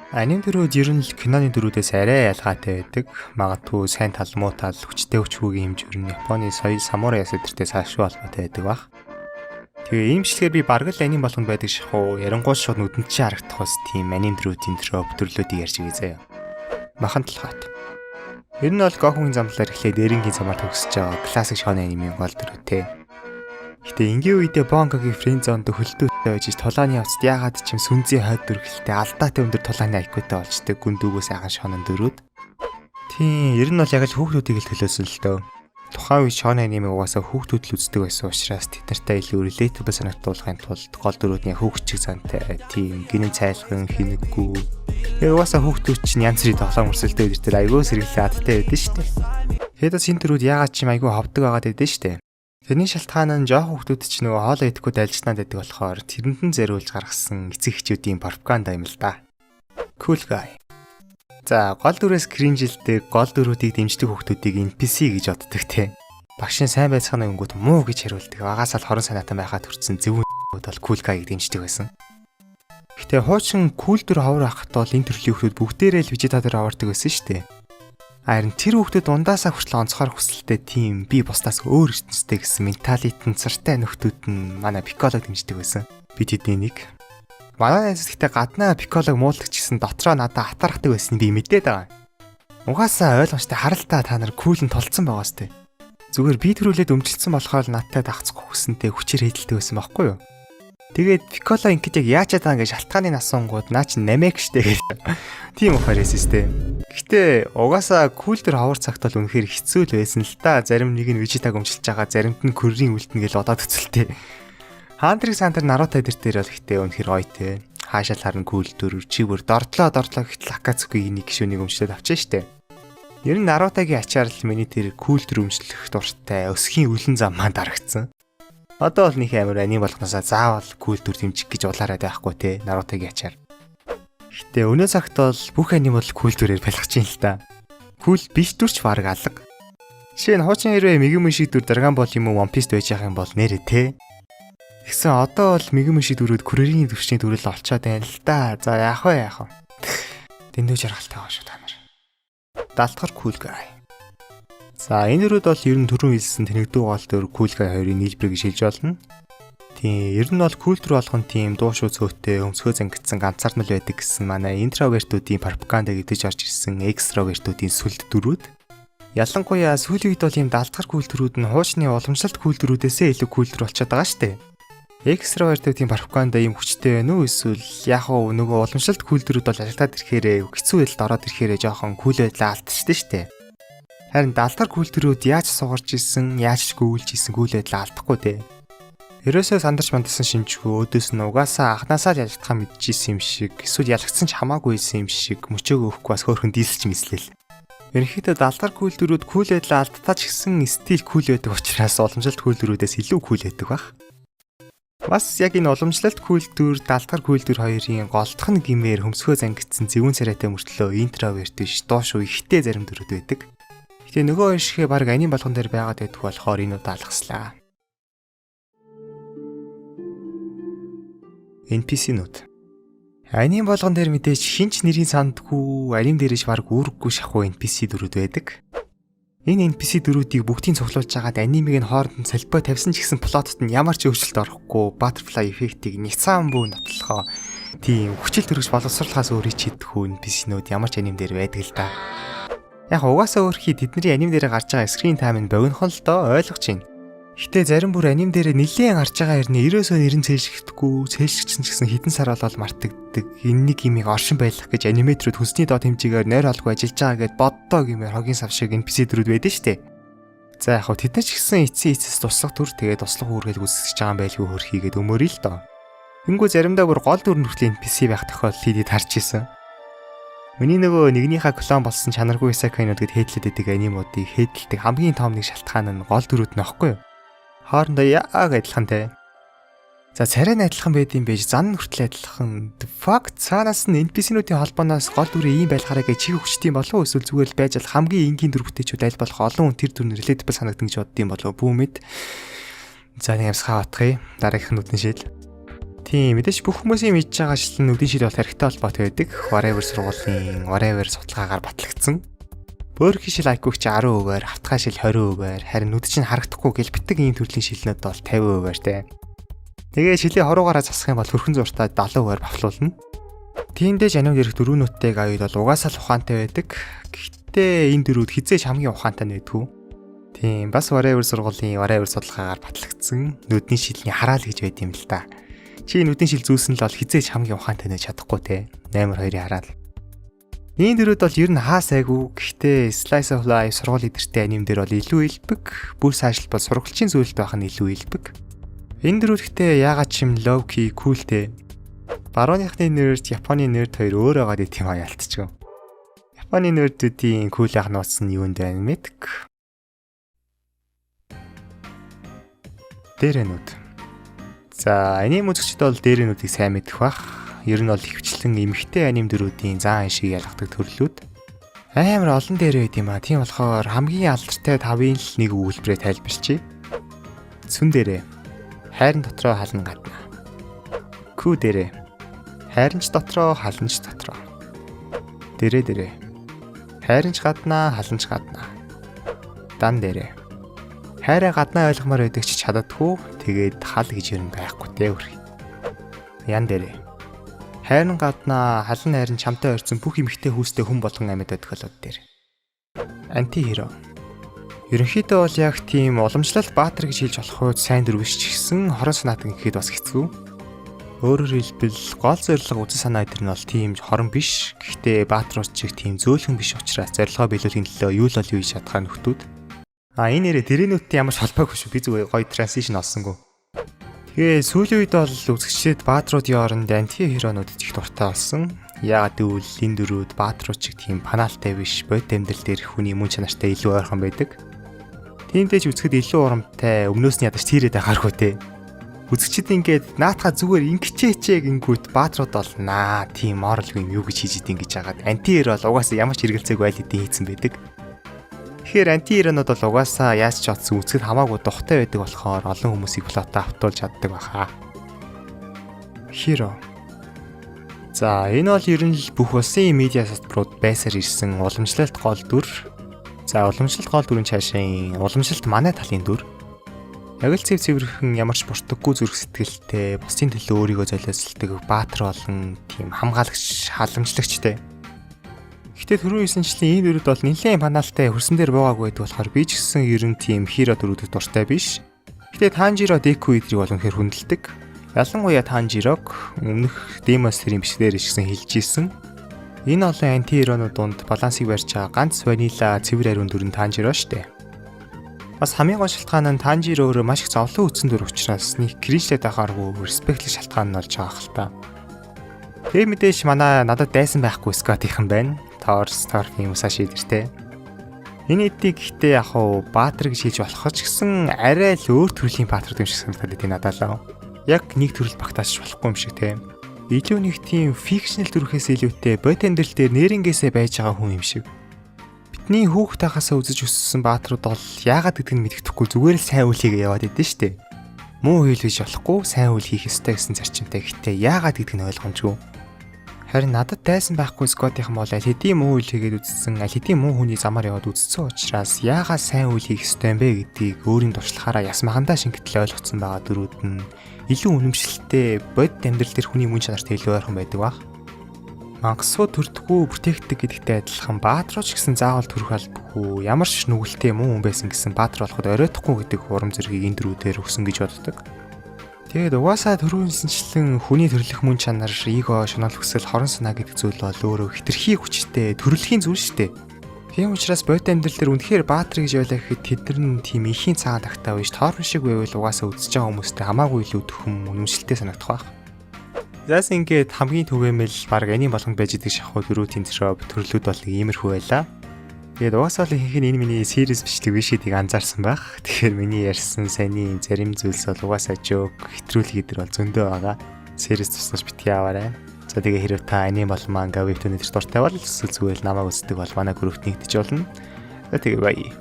Аним дөрүүд ер нь л киноны дөрүүдээс арай ялгаатай байдаг. Магадгүй сайн тал муу тал хүчтэй хүчгүйгийн хэмжээ ер нь Японы соёл самурай ясэртэй салшгүй холбоотой байдаг баг. Тэгээ иймчлэгээр би бараг л аним болгонд байдаг шахуу ярангуул шууд нүдэнд чи харагдах бас тийм аним дөрүүдийн төрлүүдийг ярьж байгаа заяа. Махан толгойт. Ер нь бол Гохугийн замлаар эхлээд Эрингийн замаар төгсөж байгаа классик шоны анимын гол дөрүүтэй. Гэтэ ингийн үедээ Бонкогийн френдзонд хөлтөөтэй байж тулааны явцад яагаад ч юм сүнзийн хойд дүрхэлтэй алдаатай өндөр тулааны айкутай болчтой гүндүүгөөс айхан шонон дөрүүд. Тийм, ер нь бол яг л хүүхдүүдийг л төлөөсөн л дөө. Тухайн үе шоны анимыг угаасаа хүүхдүүд л үздэг байсан учраас тэд нартай илүү relatable санагдуулахын тулд гол дөрүүдний хүүхчиг зантай тийм гинэн цайлган хинэггүй. Угаасаа хүүхдүүд чинь янз бүрийн тоглоом өрсөлдөд ирдэг айгүй сэргэлээ адтай байдаг шүү дээ. Хэдээс энэ дөрүүд яагаад ч юм айгүй ховдөг байгаад байдаг шүү дээ. Тэрний шалтгаан нь жоох хүүхдүүд ч нөгөө хоолоо идэхгүй дайлжнаад байдаг болохоор тэрэнд нь зориулж гаргасан эцэг эхчүүдийн пропаганда юм л да. Cool guy. За, гол дүрээс кринжилдэг, гол дүрүүдийг дэмждэг хүүхдүүдийг NPC гэж боддог те. Багшийн сайн байцгааны өнгөд муу гэж хариулдаг. Агаас л хорон санаатай байхад хүрсэн зөвүүн бол cool guy-г дэмждэг байсан. Гэтэ хуучин cool дүр ховор ахт бол энэ төрлийн хүүхдүүд бүгдээрээ л вижитатор авардаг байсан шүү дээ. Харин тэр хүүхдүүд ундаасаа хүртэл онцгоор хүсэлтэй тийм би бусдаас өөр ертөнцтэй гэсэн менталитен цартай нөхдүүд нь манай Пикколог дэмждэг байсан. Би тэдний нэг. Манай найз гэхдээ гаднаа Пикколог муулдаг ч гэсэн дотроо надад атархдаг байсан би мэдээд байгаа. Угаасаа ойлгомжтой харалтаа та нар кулэн толцсон байгаа сте. Зүгээр би төрүүлээд өмжилсэн болохоор надтай дагцахгүй хүсэнтэй хүчээр хэдэлдэг байсан байхгүй юу? Тэгээд Пикколо ингээд яг яачаад байгаа гэж шалтгааны насуунгууд наа чи намек штэ гэж. Тийм ухаар хэлсэн сте. Гэхдээ угаасаа кул дээр ховор цагт бол үнэхээр хэцүү л байсан л та. Зарим нэг нь вижитаг өмжилж байгаа, заримд нь көррийн үлдэнэ гэж одоод төцөлтэй. Хантрик сантар Наруто дээр бол ихтэй үнэхээр гоё те. Хаашаал харна кул дөр чи бүр дордлоо гэтэл Акацуки энийг гişүнийг өмчлөд авчаа штэ. Ер нь Нарутогийн ачаар л миний тэр кул дөр өмчлөх дуртай өсхийн үлэн зам маань дарагдсан. Одоо бол нэг амар аним болгоноосаа заавал кул дүр дэмжих гэж улаараад байхгүй те Нарутогийн ачаар. Гэтэ өнөө цагт бол бүх аним бол кул дүрээр байлгаж юм л та. Кул биш дүрч баг алга. Жишээ нь хуучин хэрвээ Мегumi шиг дүр Dragon Ball юм уу One Piece байж байгаа юм бол нэрээ те. Тэгсэн одоо бол Мегumi шиг дүрүүд Kurorigi төвчний дүрэл олцоод байна л та. За яах вэ? Дэндүү жаргалтай байгаа шүү та нар. Далтгар cool guy. За энэ дөрүүд бол ер нь түрүүн хэлсэн тэнэгдүү гол дөр cool guy хоёрын нийлбэр гэж хэлж болно. Тийм ер нь бол cool дөр болгон тийм дуушуу цөөтэй өмсгөө зангидсан ганцаардмал байдаг гэсэн манай интровертүүдийн пропаганда гэдэж орж ирсэн экстровертүүдийн сүлд дөрүүд. Ялангуяа сүүлийн үед бол ийм далтгар cool дөрүүд нь хуучны уламжлалт cool дөрүүдээсээ илүү cool дөр болчиход байгаа шүү дээ. Экстровертүүдийн пропаганда ийм хүчтэй байна уу эсвэл яг уу нөгөө уламжлалт cool дөрүүд бол ажилтаад ирэхээрээ хэцүү байдалд ороод ирэхээрээ жоохон cool байдлаа алдчихсан шүү дээ. Харин далтар кул төрүүд яаж сугарч исэн, яаж гүйлж исэн кул байдлаа алдахгүй те. Ерөөсөө сандарч мандсан шинжгүй өөдөөс нь угаасаа анханасаа л ялагдхаа мэдчихсэн юм шиг, эсвэл ялагдсан ч хамаагүй байсан юм шиг мөчөөгөө өгөхгүй бас хөөрхөн дийлсэж мэслээл. Ерөнхийдөө далтар кул төрүүд кул байдлаа алдтаа ч гэсэн стил кул байдаг учраас уламжлалт кул төрүүдээс илүү кул байдаг баг. Бас яг энэ уламжлалт кул төр, далтар кул төр хоёрын голдох нь гимээр хөмсгөө зангидсан зөвүүн царайтай мөртлөө интроверт биш, дуушуу ихтэй зарим төрүүд байдаг. Гэтэ нөгөө ишгэ баг аним болгон дээр байгаад байдг болохоор энэ удаа алгаслаа. NPC-нууд. Аним болгон дээр мэдээж хинч нэрийн сандгүй, аним дээрэж баг үүрэггүй шахуу NPC дөрүүд байдаг. Энэ NPC дөрүүдийг бүгдийг цуглуулж агаад анимыг нь хооронд нь солбоо тавьсан ч гэсэн плотод нь ямар ч өөрчлөлт орохгүй, butterfly эффектийг няцаан бүү нотлохоо тийм хүчил төрөж боловсруулахаас өөр хийдэггүй NPC-нууд ямар ч аним дээр байдаг л да. Яг угаасаа өөрхий тэдний аним дээр гарч байгаа скрин тайм нь богинохон л доо ойлгож байна. Гэтэ зарим бүр аним дээр нэлээд гарч байгаа хэрнээ ерөөсөө нэрэн цээлшигдэхгүй, цээлшигдсэн ч гэсэн хэдэн сар болол мартагддаг. Энэ нэг имийг оршин байлгах гэж аниматорууд хүнсний доод хэмжээгээр нойр олгүй ажиллаж байгаа гэд боддоо гэмээр хогийн сав шиг NPC дөрүүд байдаг штэ. За яг хөө тэд нар ч гэсэн эцэс туслах төр тэгээд туслах үүргээл үсгэж байгаа юм байлгүй хөрхийгээд өмөрий л доо. Тэнгүү заримдаа бүр гол дүр нүртэл NPC байх тохиолдлыг харж исэн. Миний нөгөө нэгнийхээ клон болсон чанаргүй исакайнууд гэд хейтлээд байдаг анимуудыг хейтлдэг хамгийн том нэг шалтгаан нь гол дүрүүд нөхгүй юу? Хоорондоо яг адилхан те. За царай нь адилхан байдсан байж зан хүртэл адилхан. The fuck цаанаас нь NPC-нүүдийн холбооноос гол дүрээ ийм байлгаараа гэж чиг хүчтэй болов уу эсвэл зүгээр л байж л хамгийн энгийн дүр бүтээчүүд аль болох олон хүн тэр дүр relatable санагдана гэж боддсон болов бүүмэд. За нэг амсгаа батгая. Дараагийнх нь үдэн шил. Тийм мэдээж бүх хүмүүсийн мэдж байгаа шил нүдийн шил бол хэрэгтэй холбоотой байдаг. Whatever сургуулийн whatever судалгаагаар батлагдсан. Бөөрхийн шил IQ чи 10%-аар, хавтгай шил 20%-аар, харин нүд чинь харагдахгүй гэл битэг ийм төрлийн шилнүүд бол 50%-аар те. Тэгээ шилийн хоруугаараа засах юм бол хөрхэн зуртаа 70%-аар бавлуулна. Тиймдээ жанив дээрх дөрөв нүдтэй аюул бол угаасаа л ухаантай байдаг. Гэхдээ энэ дөрүүд хизээж хамгийн ухаантай нэгдэггүй. Тийм бас whatever сургуулийн whatever судалгаагаар батлагдсан нүдний шилний хараал гэж байд юм л да. Чи нүдний шил зүүсэн л бол хизээж хамгийн ухаантай нэж чадахгүй те. 8-2-ийн хараал. Энэ дөрүүд бол ер нь хаасайгүй. Гэхдээ slice of life сургууль идэртэй аним дээр бол илүү илбэг. Бүр сайжрал бол сургалтын зүйлд байх нь илүү илбэг. Энэ дөрүүд гэхдээ яагаад ч юм low key cool те. Барууныхны нэрд Японы нэрд хоёр өөр байгаа гэдэг юм яалтчихв. Японы нэрдүүдийн cool ах нууц нь юунд байна мэдг. Дээрэнүүд. За, аним үзэгчид бол дээрэнүүдийг сайн мэдэх бах. Ер нь бол хөвчлэн эмхтэй аним дөрүүдийн заан шиг ялгадаг төрлүүд. Амар олон дээр байд юм а. Тийм болохоор хамгийн алдартай 5-ын л нэг үйлбэрээ тайлбарчий. Сүн дээрээ хайрын дотроо хална гадна. Күү дээрээ хайрынч дотроо халанч дотроо. Дээрээ хайрынч гадна халанч гадна. Дан дээрээ хайраа гаднаа ойлгомоор байдаг ч чаддаггүй. Тэгээд хал гэж юм байхгүй те өөр. Ян дээрээ хайрын гаднаа халан хайрын чамтай ойрцсон бүх эмхтэй хүүстэй хүн болгон амьд байдаг болоод дээр. Антихиро. Ерөнхийдөө бол яг тийм уламжлалт баатар гэж хэлж болох үед сайн дөрвөж ч гэсэн хорон санаатан гэхэд бас хэцүү. Өөрөөр хэлбэл гол зорилго үзэн санаа эдэр нь бол тийм хорон биш. Гэхдээ баатарууд чиг тийм зөөлхөн биш учраас зорилгоо биелүүлэхийн төлөө юу л юу хийж чадхаа нөхдүүд. Энэ нэрээ дэрэнүүдтэй ямар ч холбоогүй шүү. Би зүгээр гоё транзишн олсонгүй. Тэгээ сүүлийн үед бол үзэгчдээд баатруудын оронд антихиронууд их дуртай болсон. Яагаад гэвэл энэ дөрүүд баатрууд чиг тийм панаалтай биш, бод амьдрал дээр хүний мөн чанартай илүү ойрхон байдаг. Тиймдээ ч үзэхэд илүү урамтай, өмнөөс нь ядаж тийрээд байгааргүй те. Үзэгчд ингээд наатахаа зүгээр ингэчээчээ гингүүт баатрууд бол наа тийм оролгүй юм юу гэж хийж идэв гэж хагаад антихиро бол угаасаа ямар ч хэрэгэлцээгүй айл хэдийн хийцэн байдаг. Тэгэхээр антихиронууд бол угаасаа яаж ч одсон үзэхэд хамаагүй духтай байдаг болохоор олон хүмүүсийг плотоо автуулж чаддаг баха. Хиро. За энэ бол ер нь л бүх улсын медиа салбарууд байсаар ирсэн уламжлалт гол дүр. За уламжлалт гол дүрийн цаашаа уламжлалт манай талын дүр. Яг л цэвэрхэн ямар ч буртаггүй зүрх сэтгэлтэй, бусдын төлөө өөрийгөө золиослдог баатар болон тийм хамгаалагч, халамжлагчтай. Гэтэ түрүү хэлсэнчлэн энэ дөрүүд бол нэлээд панаалтай хөрсөн дээр буугаагүй байдаг болохоор би ч гэсэн ер нь тийм хиро дөрүүдэд дуртай биш. Гэтэ Танжиро Деку эдрийг бол үнэхээр хүндэлдэг. Ялангуяа Танжирог өмнөх Демос тэрийн бичлэгээр ичсэн хэлж ийсэн. Энэ олон антихиронууд донд балансыг барьж байгаа ганц ванила цэвэр ариун дүр нь Танжиро штэ. Бас хамгийн гол шалтгаан нь Танжиро өөрөө маш их зовлон үтсэн дүр учраас нэг кринжлээд байхааргүй респектлэх шалтгаан нь болж байгаа хэл та. Тэгээ мэдээж манай надад дайсан байхгүй скотийнхан байна. Торфын Мусаши дэртэй. Энэ эдийг гэхдээ яг уу баатар гэж хэлж болох ч гэсэн арай л өөр төрлийн баатар юм шиг санагдаад байна надад л. Яг нэг төрөл багтааж болохгүй юм шиг те. Илүү нэг тийм фикшнл төрхөөс илүүтэй бод амьдрал дээр нэрнгээсээ байж байгаа хүн юм шиг. Бидний хүүхд тахасаа үзэж өссөн баатрууд бол яагаад гэдгийг нь мэддэхгүй зүгээр л сайн үйл хийгээ яваад идэв штэ. Муу үйл хийж болохгүй, сайн үйл хийх ёстой гэсэн зарчимтай. Гэхдээ яагаад гэдгийг нь ойлгомжгүй. Харин надад дайсан байхгүй скотийнхан бол аль хэдийн муу үйл хийгээд үзсэн, аль хэдийн муу хүний замаар яваад үзсэн учраас яагаад сайн үйл хийх ёстой юм бэ гэдгийг өөрийн туршлагаараа ясмагандаа шингэтэл ойлгоцсон байгаа дөрүүд нь илүү үнэмшилтэй бод амьдрал дээр хүний мөн чанартай илүү ойрхон байдаг баг. Мангасуу төрдгөө бүтээгддэг гэдэгтэй адилхан баатрууч гэсэн заавал төрөх албагүй, ямар ч нүгэлтэй муу хүн байсан гэсэн баатар болоход оройтхгүй гэдэг урам зоригийг энэ дөрүүдээр өгсөн гэж боддог. Тэгээд угаасаа төрүүлсэнчлэн хүний төрлөх мөн чанар, эго, шунал хүсэл, хорон санаа гэдэг зүйл бол өөрөө хитрхи хүчтэй, төрөлхийн зүйл шүү дээ. Тийм учраас бод амьдрал дээр үнэхээр баатар гэж байлаа гэхэд тэд нар нь тийм ихийн цагаан тагтаа биш, тоорн шиг байвал угаасаа үзэж байгаа хүмүүстэй хамаагүй илүү төхөм үнэмшилтэй санагдах байх. Заас ингээд хамгийн түгээмэл баг аним болгонд байж идэг шахуу дөрөв тэнцрөө төрлүүд бол иймэрхүү байлаа. Тэгээд угаасаа л ихэнх нь энэ миний series бичлэг биш гэдгийг анзаарсан байх. Тэгэхээр миний ярьсан саяны зарим зүйлс бол угаасаа жоок хэтрүүлэг идэр бол зөндөө байгаа. Series туслаж битгий аваарай. За тэгээ хэрэг та аним бол манга вебтүүн дээр дуртай бол эсвэл зүгээр намайг үздэг бол манай групт нэгдэж болно. За тэгээ бай.